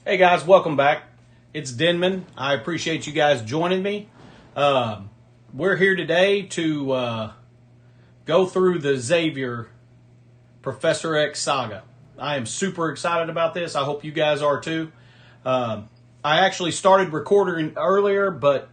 Hey guys, welcome back. It's Denman. I appreciate you guys joining me. We're here today to go through the Xavier Professor X saga. I am super excited about this. I hope you guys are too. I actually started recording earlier, but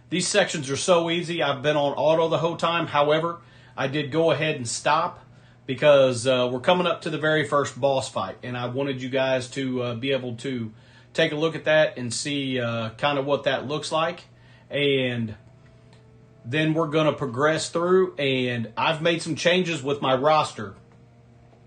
these sections are so easy. I've been on auto the whole time. However, I did go ahead and stop because we're coming up to the very first boss fight, and I wanted you guys to be able to take a look at that and see kind of what that looks like. And then we're going to progress through, and I've made some changes with my roster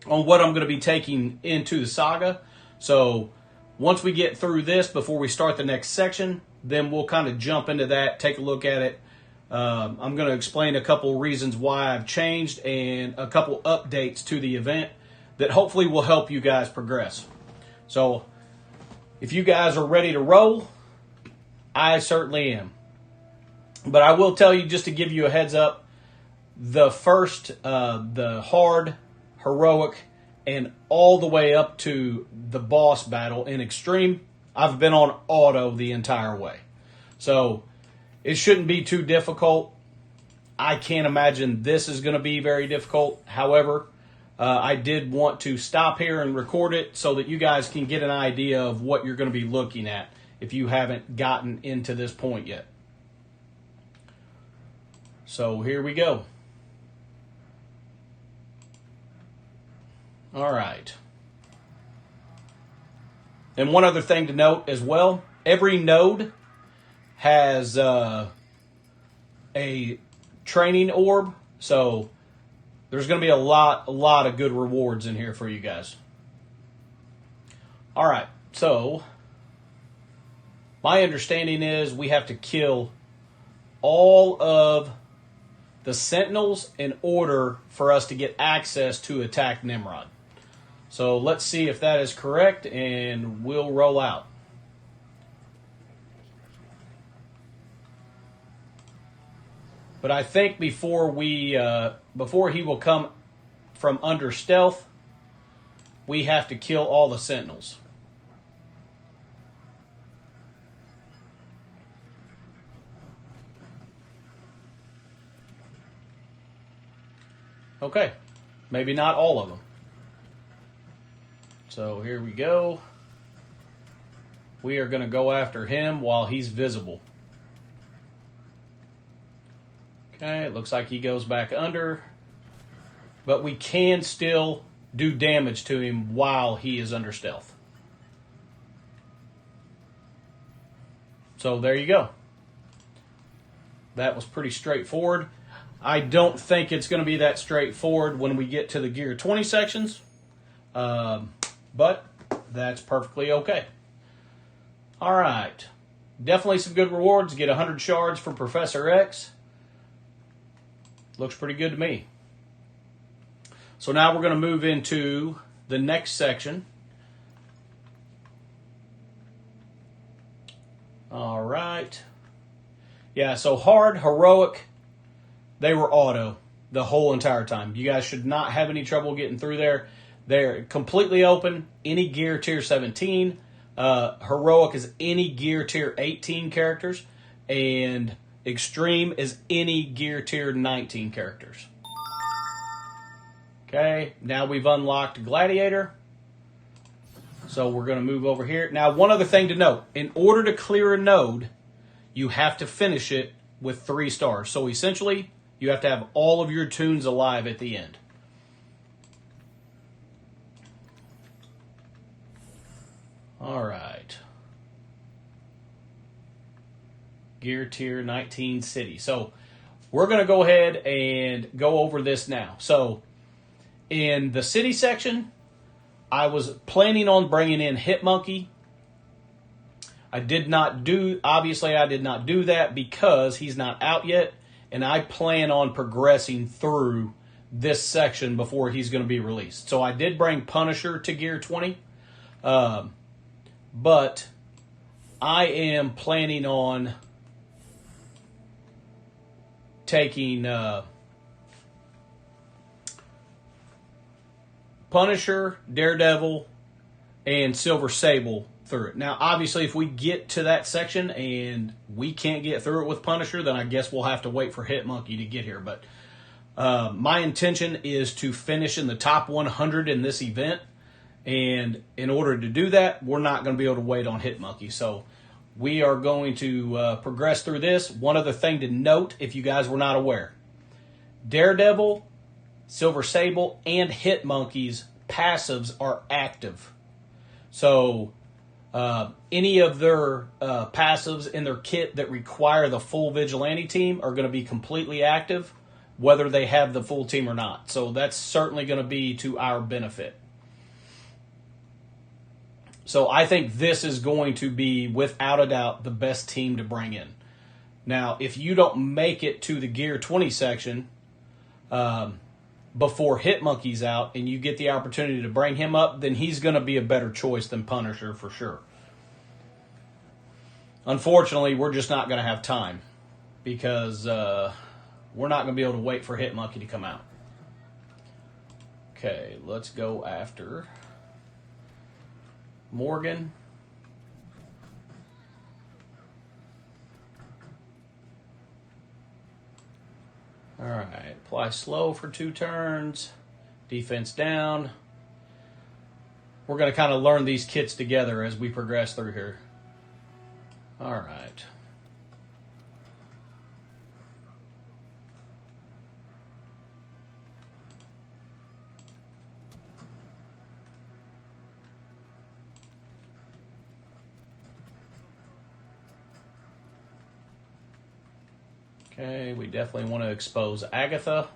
on what I'm going to be taking into the saga. So once we get through this, before we start the next section, then we'll kind of jump into that, take a look at it. I'm going to explain a couple reasons why I've changed and a couple updates to the event that hopefully will help you guys progress. So if you guys are ready to roll, I certainly am. But I will tell you, just to give you a heads up, the first, the hard, heroic, and all the way up to the boss battle in extreme, I've been on auto the entire way. So it shouldn't be too difficult. I can't imagine this is going to be very difficult. However, I did want to stop here and record it so that you guys can get an idea of what you're going to be looking at if you haven't gotten into this point yet. So here we go. All right. And one other thing to note as well, every node has a training orb, so there's going to be a lot of good rewards in here for you guys. All right, so my understanding is we have to kill all of the Sentinels in order for us to get access to attack Nimrod. So let's see if that is correct, and we'll roll out. But I think before he will come from under stealth, we have to kill all the Sentinels. Okay, maybe not all of them. So here we go. We are going to go after him while he's visible. Okay, it looks like he goes back under. But we can still do damage to him while he is under stealth. So there you go. That was pretty straightforward. I don't think it's going to be that straightforward when we get to the Gear 20 sections. But that's perfectly okay. All right. Definitely some good rewards. Get 100 shards for Professor X. Looks pretty good to me. So now we're going to move into the next section. All right. Yeah, so hard, heroic, they were auto the whole entire time. You guys should not have any trouble getting through there. They're completely open. Any gear tier 17. Heroic is any gear tier 18 characters. And extreme is any gear tier 19 characters. Okay, now we've unlocked Gladiator. So we're going to move over here. Now, one other thing to note. In order to clear a node, you have to finish it with 3 stars. So essentially, you have to have all of your tunes alive at the end. All right. Gear tier 19 city. So we're going to go ahead and go over this now. So in the city section, I was planning on bringing in Hitmonkey. I did not do that because he's not out yet, and I plan on progressing through this section before he's going to be released. So I did bring Punisher to Gear 20, but I am planning on taking Punisher, Daredevil, and Silver Sable through it. Now, obviously, if we get to that section and we can't get through it with Punisher, then I guess we'll have to wait for Hitmonkey to get here. But my intention is to finish in the top 100 in this event. And in order to do that, we're not going to be able to wait on Hitmonkey. So we are going to progress through this. One other thing to note, if you guys were not aware, Daredevil, Silver Sable, and Hitmonkey's passives are active. So any of their passives in their kit that require the full Vigilante team are going to be completely active, whether they have the full team or not. So that's certainly going to be to our benefit. So I think this is going to be, without a doubt, the best team to bring in. Now, if you don't make it to the Gear 20 section before Hitmonkey's out and you get the opportunity to bring him up, then he's going to be a better choice than Punisher for sure. Unfortunately, we're just not going to have time because we're not going to be able to wait for Hitmonkey to come out. Okay, let's go after Morgan. All right, apply slow for 2 turns. Defense down. We're going to kind of learn these kits together as we progress through here. All right. Okay, we definitely want to expose Agatha.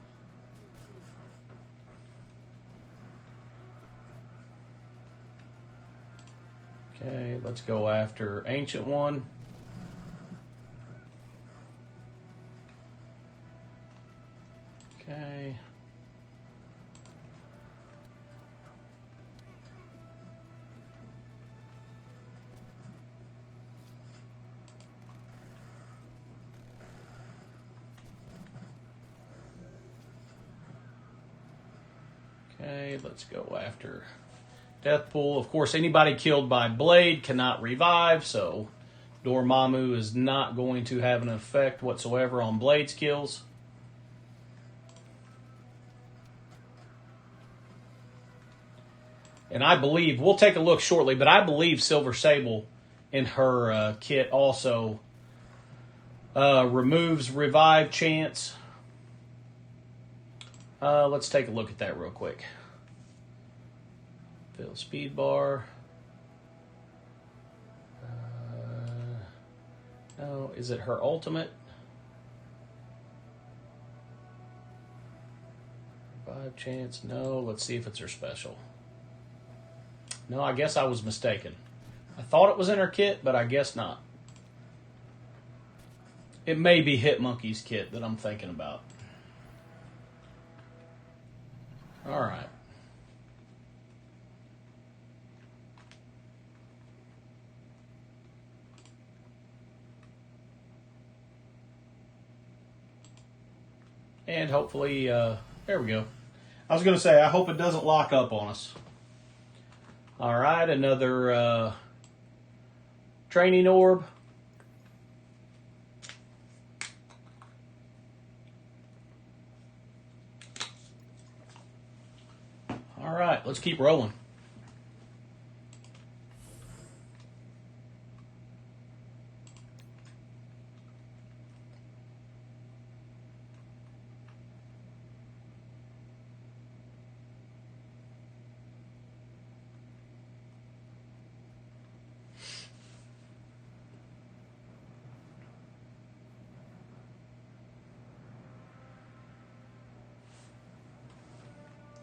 Okay, let's go after Ancient One. Okay. Okay, let's go after Deathpool. Of course, anybody killed by Blade cannot revive, so Dormammu is not going to have an effect whatsoever on Blade's kills. And I believe, we'll take a look shortly, but I believe Silver Sable in her kit also removes revive chance. Let's take a look at that real quick. Fill speed bar. No, is it her ultimate? Revive chance, no. Let's see if it's her special. No, I guess I was mistaken. I thought it was in her kit, but I guess not. It may be Hitmonkey's kit that I'm thinking about. All right. And hopefully, there we go. I was going to say, I hope it doesn't lock up on us. All right, another training orb. All right, let's keep rolling.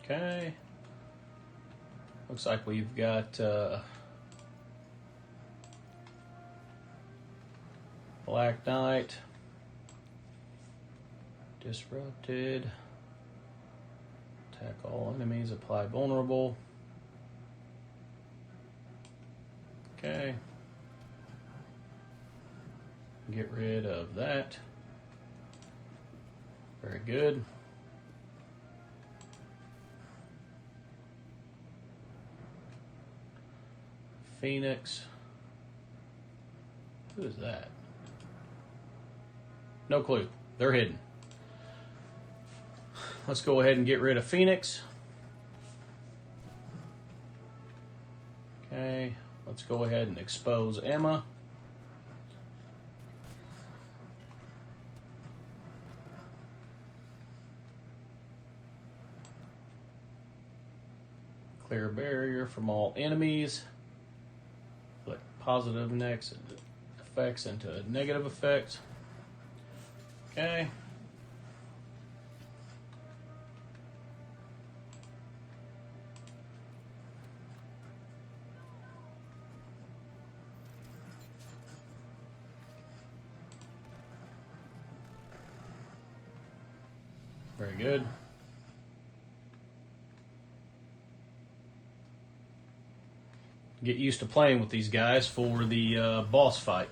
Okay. Looks like we've got Black Knight, Disrupted, attack all enemies, apply vulnerable. Okay. Get rid of that. Very good. Phoenix. Who is that? No clue. They're hidden. Let's go ahead and get rid of Phoenix. Okay, let's go ahead and expose Emma. Clear barrier from all enemies. Put positive next effects into negative effects. Okay. Very good. Get used to playing with these guys for the boss fight.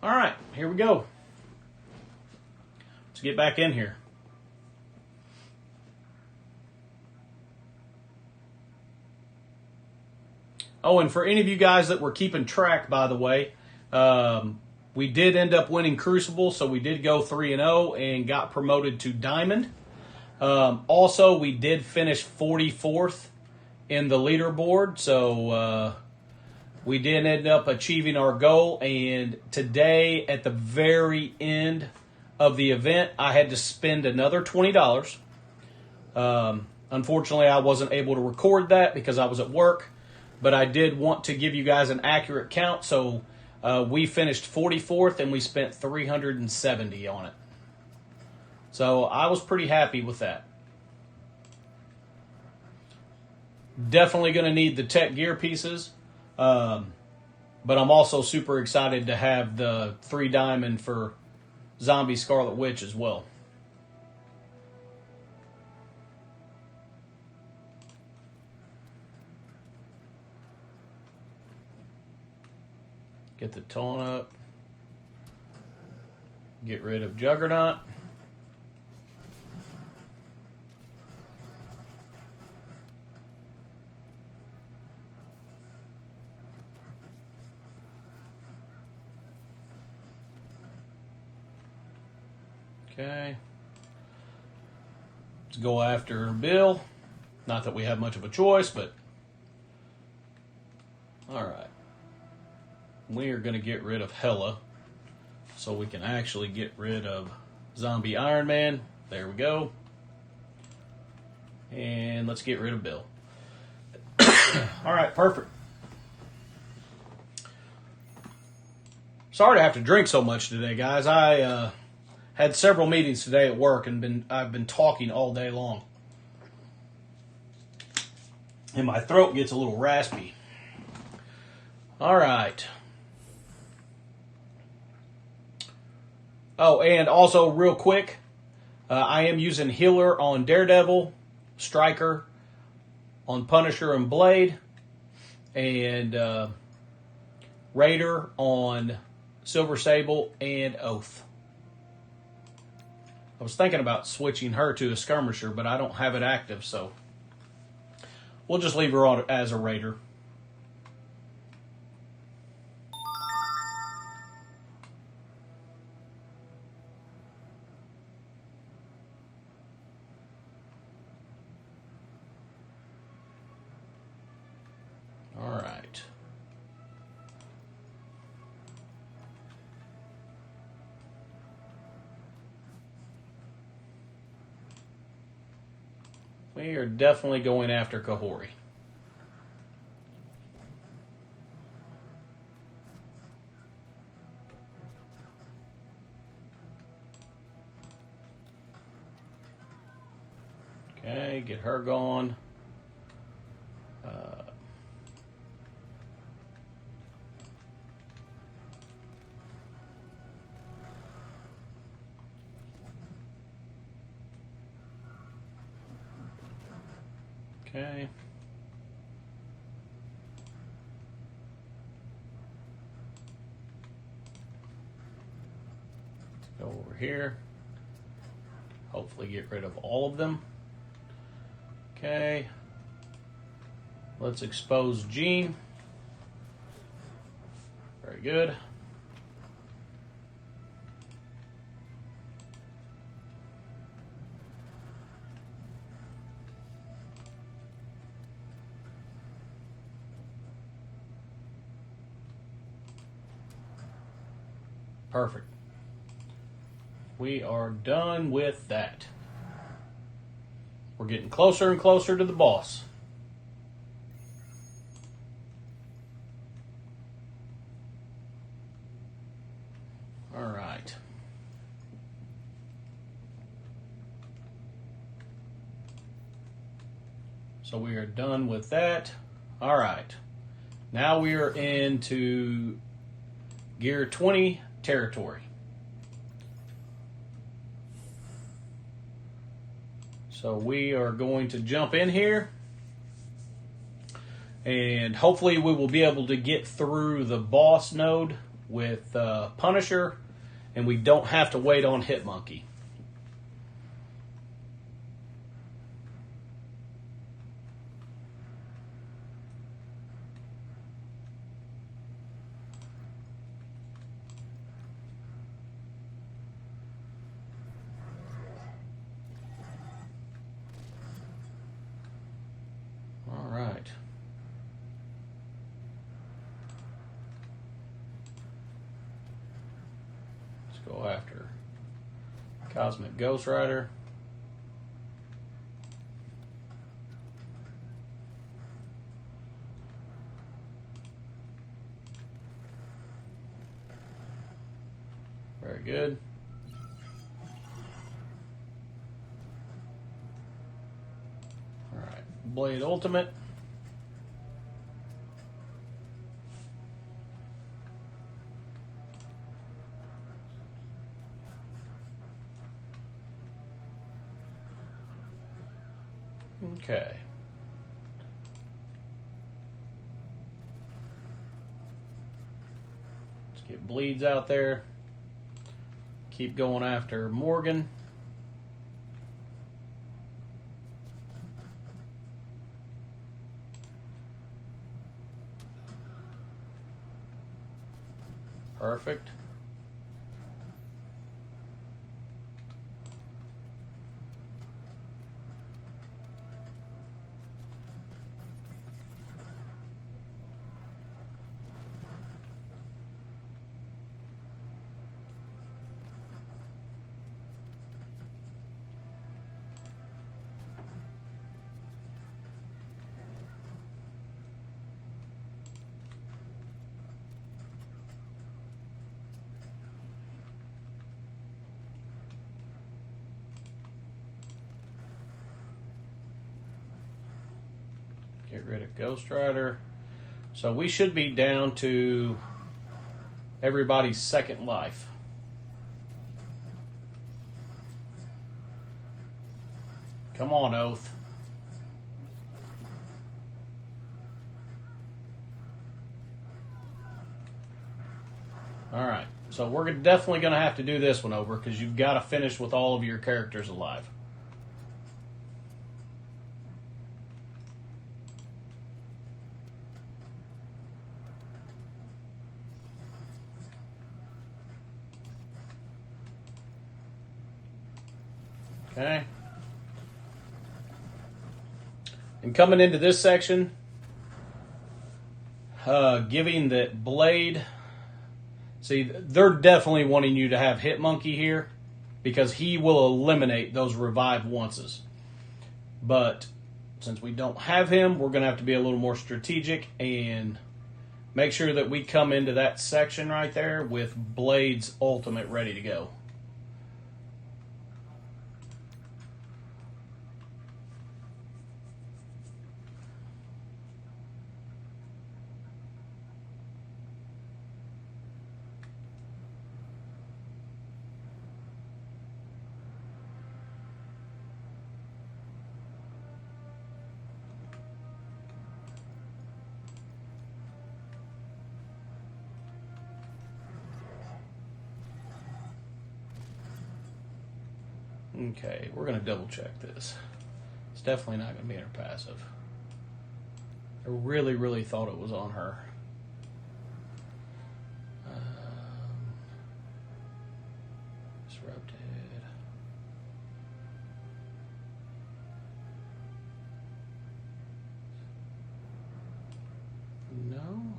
All right, here we go. Let's get back in here. Oh, and for any of you guys that were keeping track, by the way, we did end up winning Crucible, so we did go 3-0 and got promoted to Diamond. Also, we did finish 44th in the leaderboard, so we did end up achieving our goal. And today, at the very end of the event, I had to spend another $20. Unfortunately, I wasn't able to record that because I was at work. But I did want to give you guys an accurate count, so we finished 44th and we spent $370 on it. So I was pretty happy with that. Definitely going to need the tech gear pieces, but I'm also super excited to have the 3 diamond for Zombie Scarlet Witch as well. Get the taunt up. Get rid of Juggernaut. Okay. Let's go after Bill. Not that we have much of a choice, but all right. We are going to get rid of Hela so we can actually get rid of Zombie Iron Man. There we go. And let's get rid of Bill. All right, perfect. Sorry to have to drink so much today, guys. I had several meetings today at work and I've been talking all day long. And my throat gets a little raspy. All right. Oh, and also real quick, I am using Healer on Daredevil, Striker on Punisher and Blade, and Raider on Silver Sable and Oath. I was thinking about switching her to a Skirmisher, but I don't have it active, so we'll just leave her on as a Raider. All right. We are definitely going after Kahori. Okay, get her gone. Okay. Go over here. Hopefully get rid of all of them. Okay. Let's expose Gene. Very good. Perfect. We are done with that. We're getting closer and closer to the boss. All right. So we are done with that. All right. Now we are into Gear 20 territory. So we are going to jump in here, and hopefully we will be able to get through the boss node with Punisher, and we don't have to wait on Hitmonkey. Go after Cosmic Ghost Rider. Very good. All right, Blade Ultimate. Okay. Let's get Bleeds out there. Keep going after Morgan. Perfect. Get rid of Ghost Rider. So we should be down to everybody's second life. Come on, Oath. All right. So we're definitely going to have to do this one over because you've got to finish with all of your characters alive. Okay. And coming into this section, giving that Blade, see, they're definitely wanting you to have Hitmonkey here because he will eliminate those revive onces. But since we don't have him, we're going to have to be a little more strategic and make sure that we come into that section right there with Blade's ultimate ready to go. Okay, we're going to double check this. It's definitely not going to be in her passive. I really, really thought it was on her. Disrupted. No.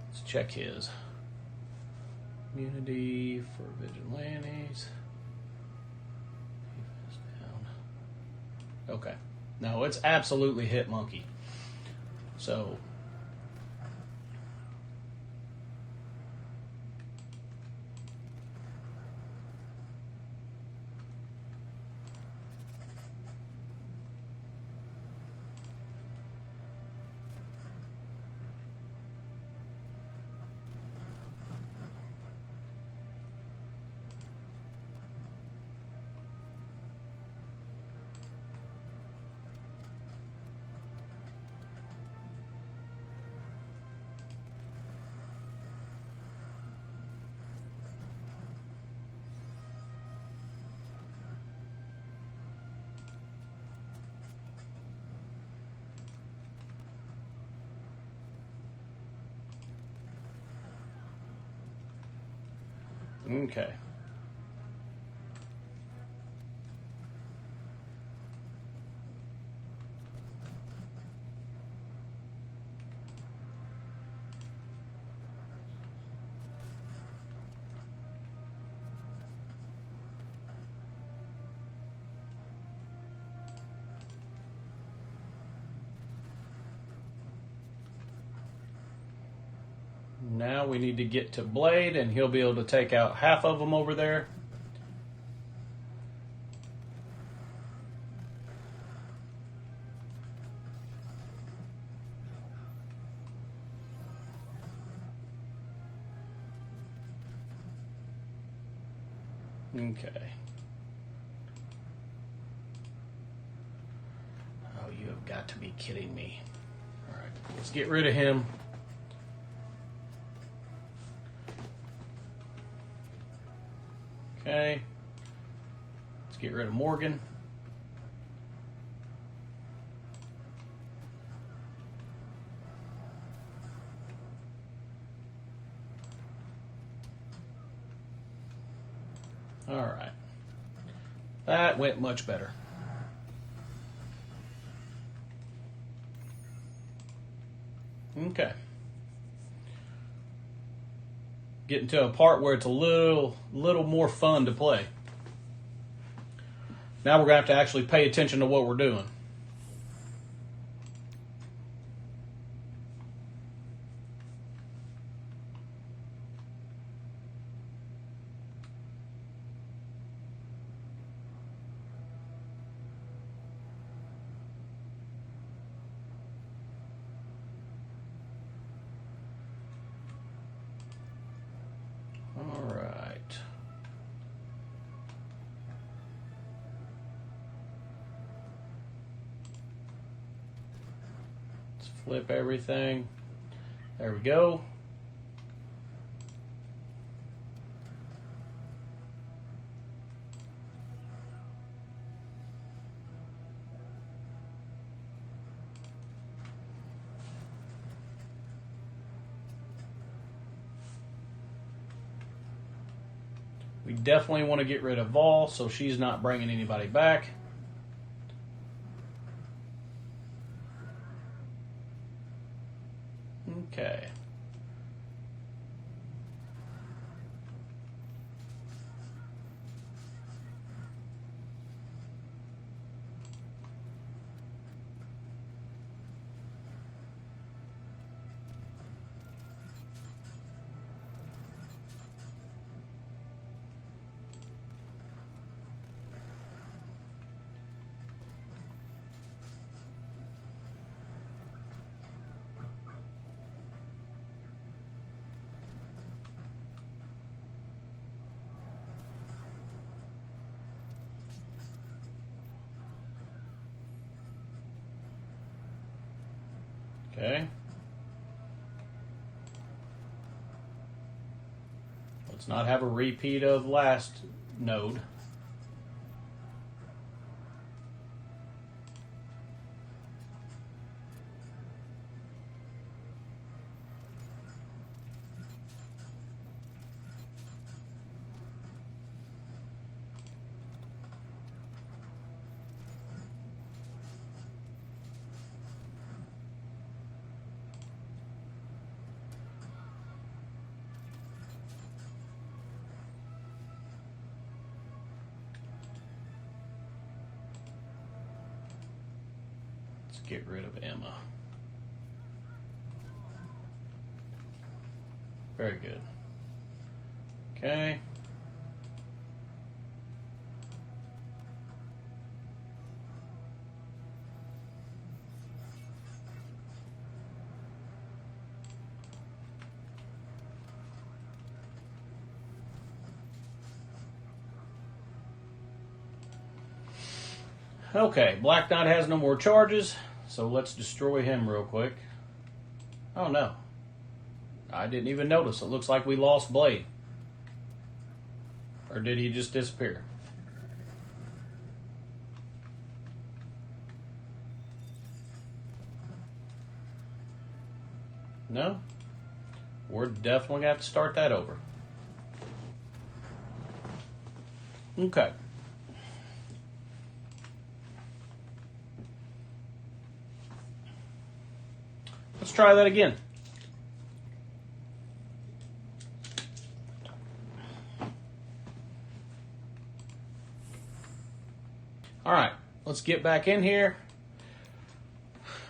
Let's check his. Immunity for vigilantes. Defense down. Okay. No, it's absolutely hit monkey. So. Okay. Now we need to get to Blade, and he'll be able to take out half of them over there. Okay. Oh, you have got to be kidding me. All right, let's get rid of him. Okay. Let's get rid of Morgan. All right. That went much better. Okay. Getting to a part where it's a little more fun to play. Now we're going to have to actually pay attention to what we're doing. All right. Let's flip everything. There we go. We definitely want to get rid of Vol so she's not bringing anybody back. Okay. Okay. Let's not have a repeat of last node. Get rid of Emma. Very good. Okay. Okay, Black Knight has no more charges. So let's destroy him real quick. Oh no. I didn't even notice. It looks like we lost Blade. Or did he just disappear? No? We're definitely going to have to start that over. Okay. Let's try that again. All right, let's get back in here.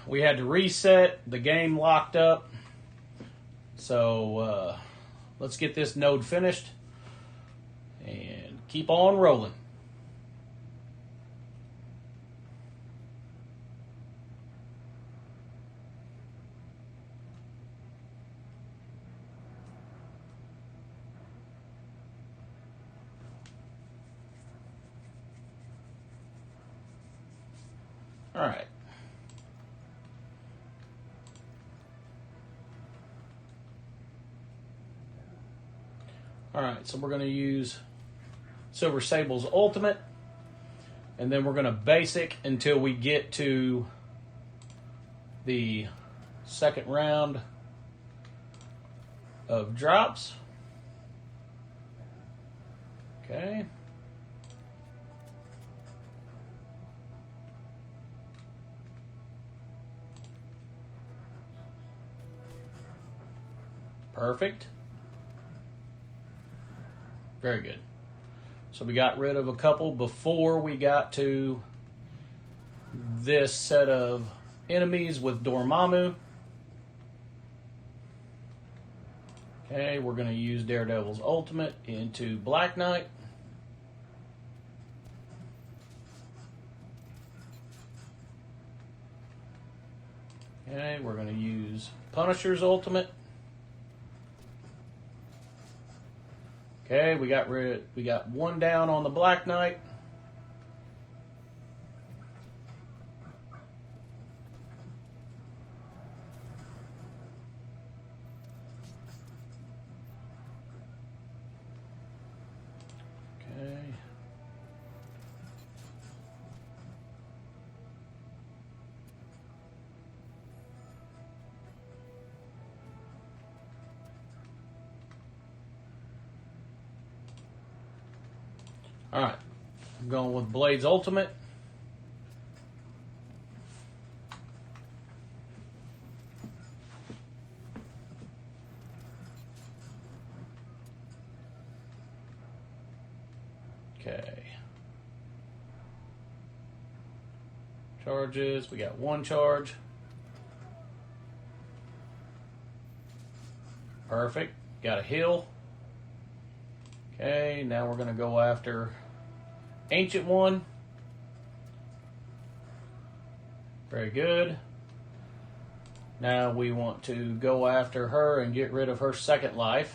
We had to reset. The game locked up. So let's get this node finished and keep on rolling. All right. All right, so we're going to use Silver Sable's ultimate, and then we're going to basic until we get to the second round of drops. Okay. Perfect. Very good. So we got rid of a couple before we got to this set of enemies with Dormammu. Okay, we're going to use Daredevil's ultimate into Black Knight. Okay, we're going to use Punisher's ultimate. Okay, we got one down on the Black Knight. Okay. All right, I'm going with Blade's ultimate. Okay. Charges, we got one charge. Perfect, got a heal. Okay, now we're going to go after Ancient One. Very good. Now we want to go after her and get rid of her second life.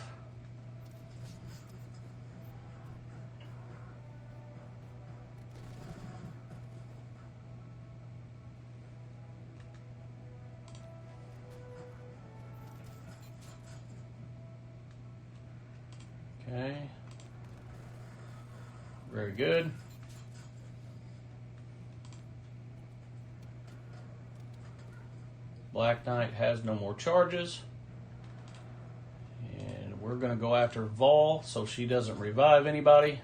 Okay. Very good. Black Knight has no more charges. And we're going to go after Vol so she doesn't revive anybody.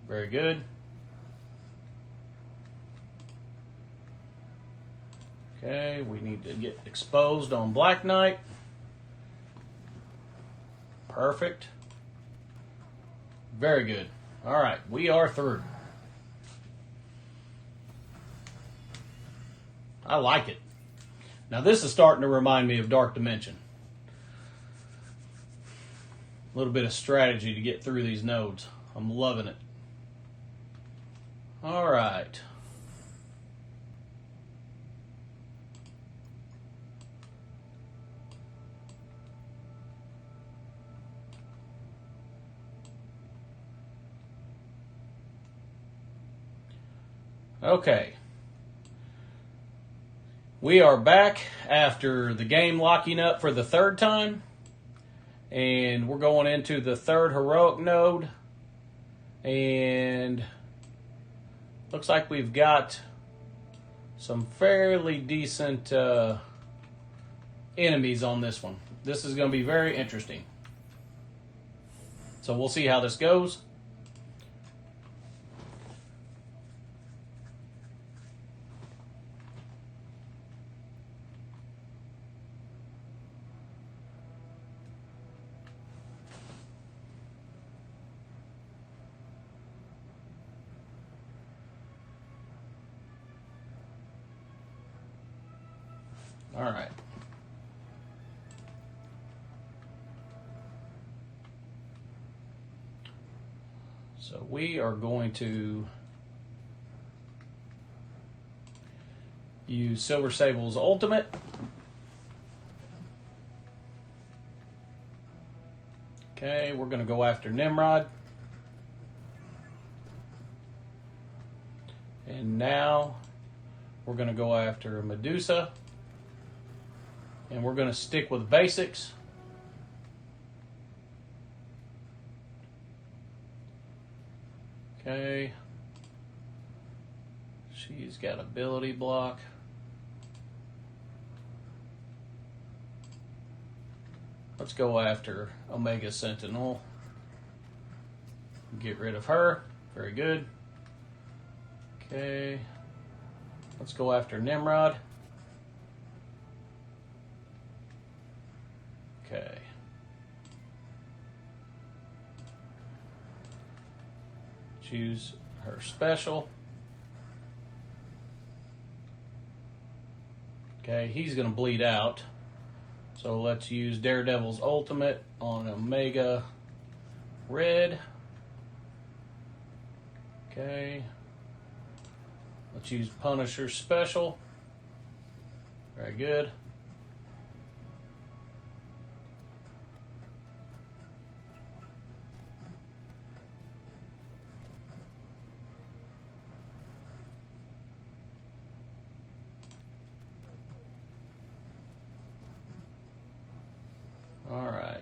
Very good. Okay, we need to get exposed on Black Knight. Perfect. Very good. All right, we are through. I like it. Now this is starting to remind me of Dark Dimension. A little bit of strategy to get through these nodes. I'm loving it. All right. Okay. We are back after the game locking up for the third time. And we're going into the third heroic node. And looks like we've got some fairly decent enemies on this one. This is going to be very interesting. So we'll see how this goes. All right. So we are going to use Silver Sable's ultimate. Okay, we're going to go after Nimrod. And now we're going to go after Medusa. And we're going to stick with basics. Okay. She's got ability block. Let's go after Omega Sentinel. Get rid of her. Very good. Okay. Let's go after Nimrod. Okay. Choose her special. Okay, he's going to bleed out. So let's use Daredevil's ultimate on Omega Red. Okay. Let's use Punisher's special. Very good. All right.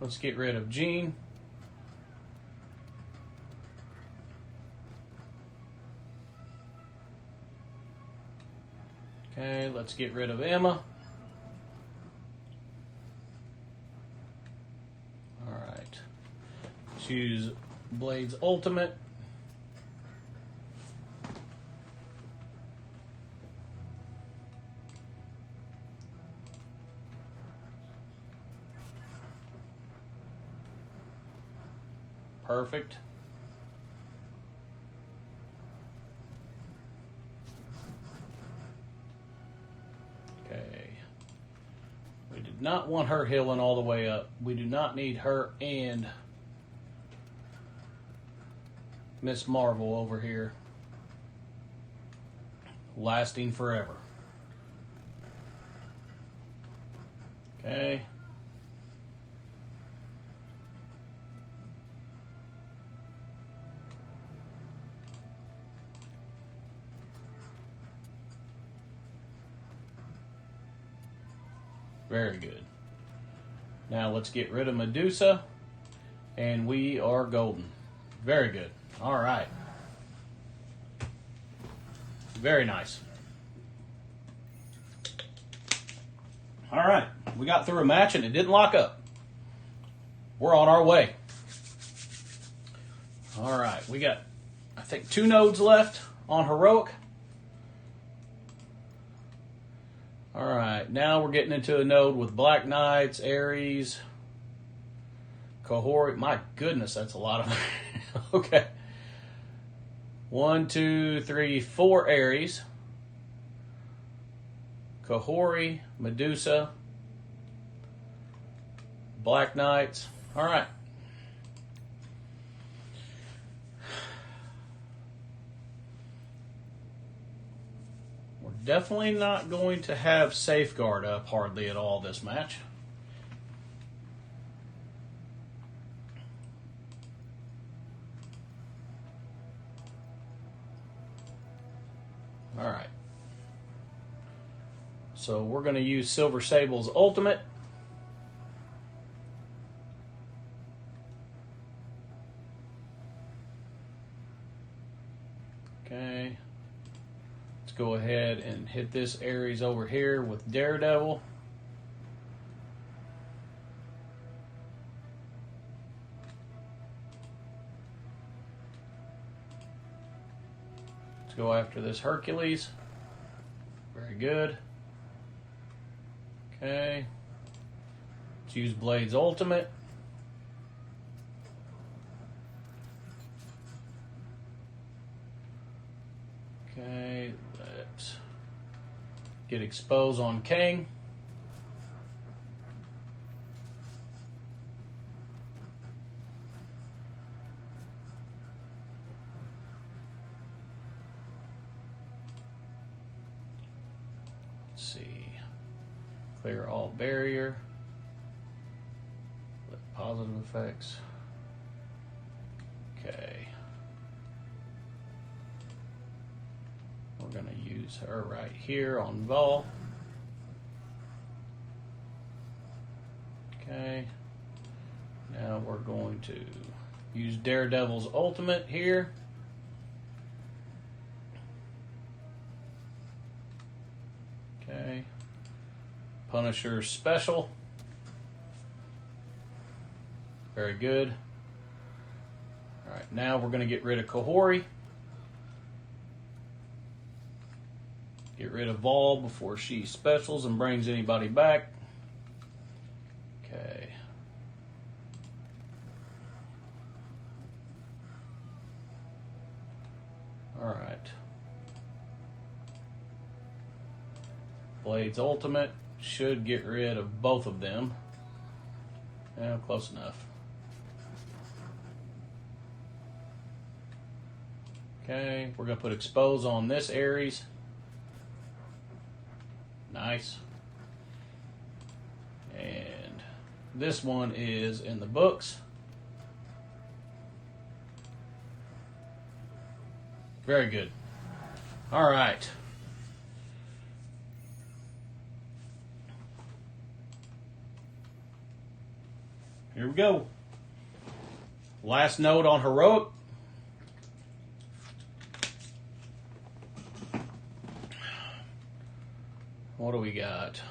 Let's get rid of Jean. Okay, let's get rid of Emma. All right. Choose Blade's ultimate. Perfect. Okay. We did not want her healing all the way up. We do not need her and Miss Marvel over here lasting forever. Okay. Very good. Now let's get rid of Medusa, and we are golden. Very good. All right. Very nice. All right. We got through a match and it didn't lock up. We're on our way. All right. We got, I think, 2 nodes left on Heroic. All right. Now we're getting into a node with Black Knights, Ares, Cohort. My goodness, that's a lot of... Okay. 1, 2, 3, 4 Ares, Kahori, Medusa, Black Knights. All right. We're definitely not going to have Safeguard up hardly at all this match. All right. So we're going to use Silver Sable's ultimate. Okay. Let's go ahead and hit this Ares over here with Daredevil. Let's go after this Hercules. Very good. Okay. Let's use Blade's ultimate. Okay, let's get Expose on King. Let's see. Clear all barrier. Positive effects. Okay. We're going to use her right here on Vol. Okay. Now we're going to use Daredevil's ultimate here. Okay. Punisher's special. Very good. All right, now we're going to get rid of Kahori. Get rid of Vol before she specials and brings anybody back. Okay. All right. Blade's ultimate should get rid of both of them. Yeah, close enough. Okay, we're going to put Expose on this Ares. Nice. And this one is in the books. Very good. All right. Here we go. Last note on Heroic. What do we got?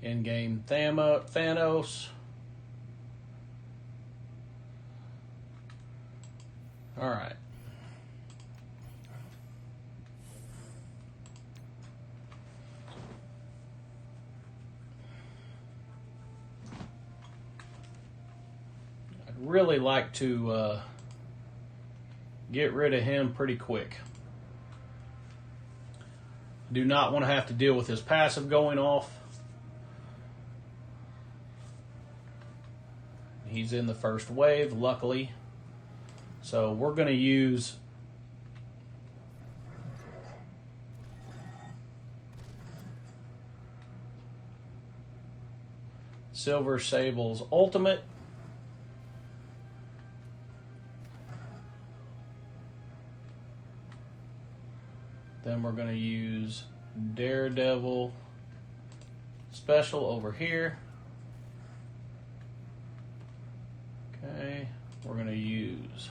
In-game Thanos. All right. I'd really like to get rid of him pretty quick. Do not want to have to deal with his passive going off. He's in the first wave, luckily. So we're going to use Silver Sable's ultimate. Then we're going to use Daredevil special over here. Okay, we're going to use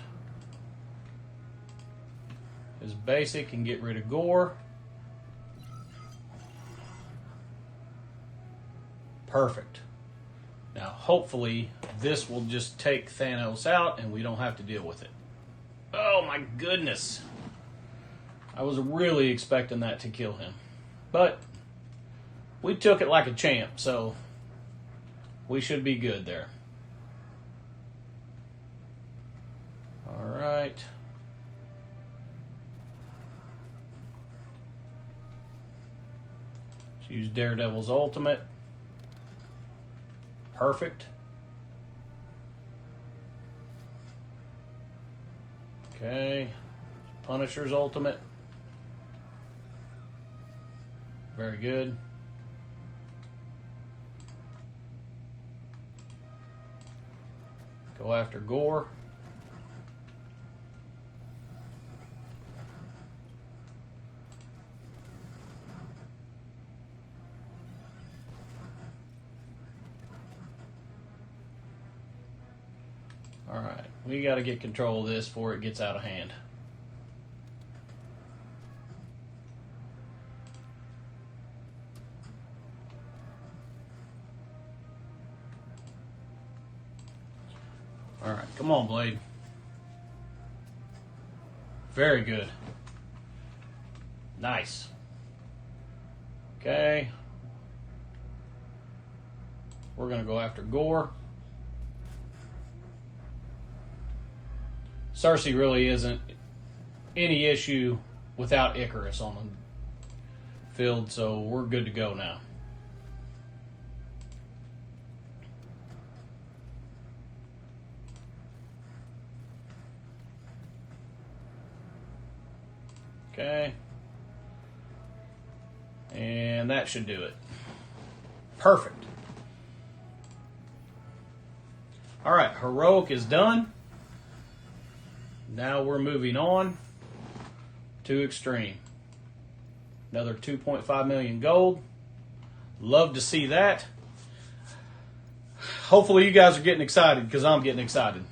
his basic and get rid of gore. Perfect. Now, hopefully, this will just take Thanos out and we don't have to deal with it. Oh my goodness. I was really expecting that to kill him. But we took it like a champ, so we should be good there. All right. Let's use Daredevil's ultimate. Perfect. Okay. Punisher's ultimate. Very good. Go after gore. All right, we got to get control of this before it gets out of hand. All right, come on, Blade. Very good. Nice. Okay. We're going to go after gore. Cersei really isn't any issue without Icarus on the field, so we're good to go now. Okay. And that should do it. Perfect. All right, Heroic is done. Now we're moving on to Extreme. Another 2.5 million gold. Love to see that. Hopefully you guys are getting excited because I'm getting excited.